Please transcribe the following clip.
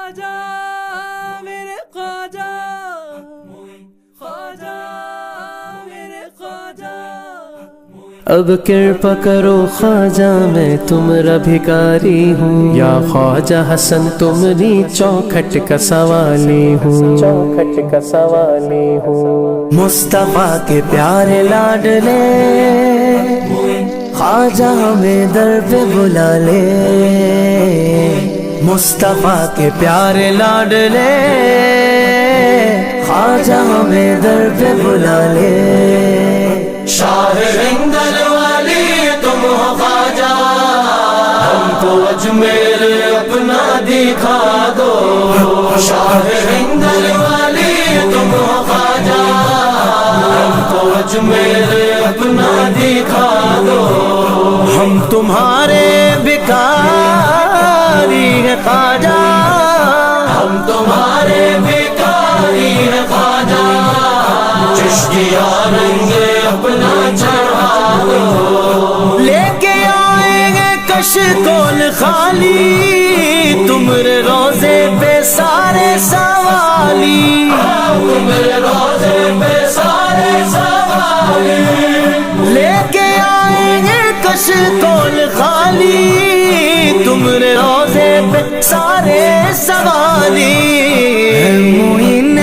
خواجہ میرے خواجہ، خواجہ میرے خواجہ، اب کرپا کرو خواجہ میں تمہارا بھکاری ہوں، یا خواجہ حسن تمہاری چوکھٹ کا سوالی ہوں، چوکھٹ کا سوالی ہوں۔ مصطفیٰ کے پیارے لاڈلے خواجہ ہمیں در پہ بلا لے، مصطفیٰ کے پیارے لاڈلے خواجہ ہمیں در پہ بلا لے۔ شاہ ہندل والی تم ہو خواجہ، ہم کو اجمیر اپنا دکھا دو۔ شاہ ہندل والی تم ہو خواجہ، ہم کو اجمیر اپنا دکھا دو۔ ہم تمہارے بھکاری ہیں خواجہ، ہم تمہارے بھکاری ہیں خواجہ، چشتیہ رنگ اپنا چڑھا دو۔ لے کے آئیں گے کشکول خالی، تمہارے روزے پہ سارے سوالی، تمہارے روزے پہ سارے سوالی، لے کے آئیں گے کشکول خالی، تمہارے روزے پہ سارے سوالی۔ اے معین